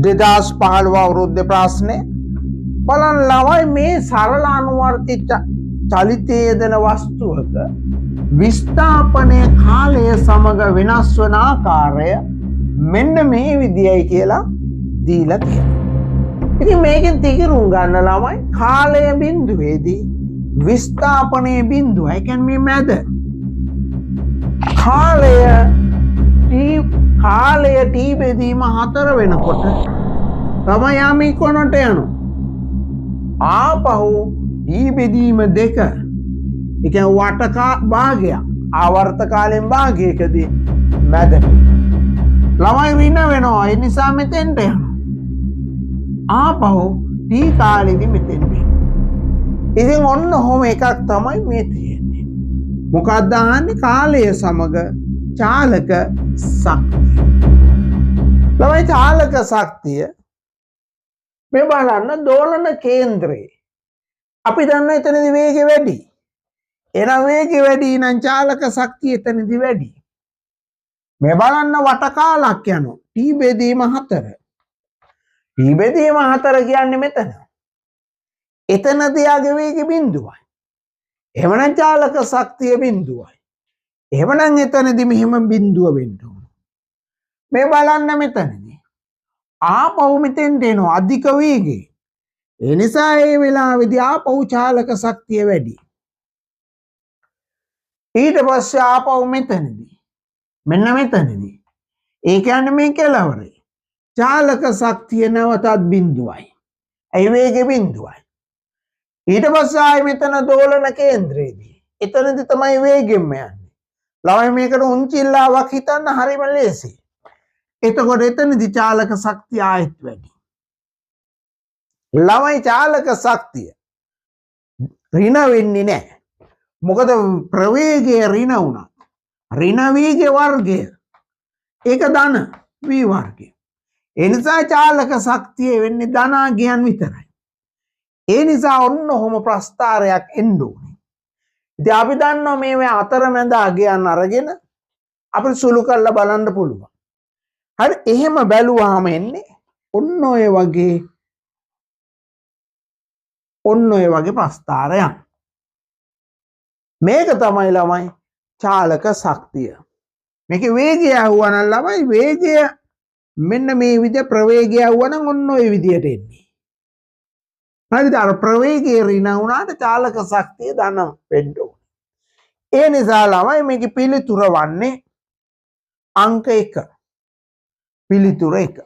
2015 අවුරුද්දේ ප්‍රශ්නේ බලන්න ළමයි මේ සරල අනුවර්තිත චලිතයේ යෙදෙන වස්තුවක විස්ථාපනයේ කාලය සමග වෙනස් වන ආකාරය මෙන්න මේ විදියයි කියලා දීලා තියෙනවා. ඉතින් මේකෙන් තීරුම් ගන්න ළමයි කාලය බිඳුවේදී විස්ථාපනයේ බිඳුව ඒ කියන්නේ මේ මැද කාලය T බෙදීම 4 වෙනකොට තමයි යමි කොනට යනවා. ආපහු T බෙදීම 2 ඒ කියන්නේ වටක භාගයක් ආවර්ත කාලෙන් භාගයකදී මැද ළමයි ඍණ වෙනවා. ඒ නිසා මෙතෙන්ට යනවා. ආපහු T කාලෙදී මෙතෙන්ට එනවා. ඉතින් ඔන්න ඔහොම එකක් තමයි මේ තියෙන්නේ. මොකක්ද අහන්නේ? කාලය සමග චාලක ශක්තිය. ළමයි චාලක ශක්තිය මේ බලන්න දෝලන කේන්ද්‍රේ අපි දන්න එතනදී වේගය වැඩි. එන වේගය වැඩි නම් චාලක ශක්තිය එතනදී වැඩි. මේ බලන්න වට කාලක් යනවා. T බෙදීම 4. T බෙදීම 4 කියන්නේ මෙතන. එතනදී ආගේ වේගය බිඳුවයි. එහෙමනම් චාලක ශක්තිය බිඳුවයි. එහෙමනම් එතනදී මෙහෙම බිඳුව වෙන්න ඕන. මේ බලන්න මෙතනදී ආපහු මෙතෙන්ට එනවා අධික වේගය. ඒ නිසා මේ වෙලාවේදී ආපහු චාලක ශක්තිය වැඩි. ඊට පස්සේ ආපහු මෙතනදී මෙන්න මෙතනදී ඒ කියන්නේ මේ කෙලවරේ චාලක ශක්තිය නැවතත් බිඳුවයි. ඒ වේගෙ බිඳුවයි. ඊට පස්සේ ආයේ මෙතන දෝලන කේන්ද්‍රයේදී එතනදී තමයි වේගෙම යන්නේ. ළමයි මේකට උන්චිල්ලාවක් හිතන්න හරිම ලේසි. එතකොට එතනදී චාලක ශක්තිය ආයෙත් වැඩි. ළමයි චාලක ශක්තිය ඍණ වෙන්නේ නැහැ. මොකද ප්‍රවේගය ඍණ වුණා. ඍණ වේග වර්ගය ඒක ධන v වර්ගය. ඒ නිසා චාලක ශක්තිය වෙන්නේ ධනාගයන් විතරයි. ඒ නිසා ඔන්න ඔහොම ප්‍රස්ථාරයක් එන්න ඕනේ. ඉතින් අපි දන්නවා මේ අතරමැද අගයන් අරගෙන අපිට සුළු කරලා බලන්න පුළුවන්. හරි එහෙම බැලුවාම එන්නේ ඔන්න ඔය වගේ ප්‍රස්ථාරයක්. මේක තමයි ළමයි චාලක ශක්තිය. මේකේ වේගය ආවනම් ළමයි වේගය මෙන්න මේ විදිහ ප්‍රවේගය ආවනම් ඔන්න ඔය විදිහට එන්නේ. හරිද? අර ප්‍රවේගය ඍණ වුණාට චාලක ශක්තිය ධන වෙන්න ඕනේ. ඒ නිසා ළමයි මේකේ පිළිතුර වන්නේ අංක 1. පිළිතුර 1.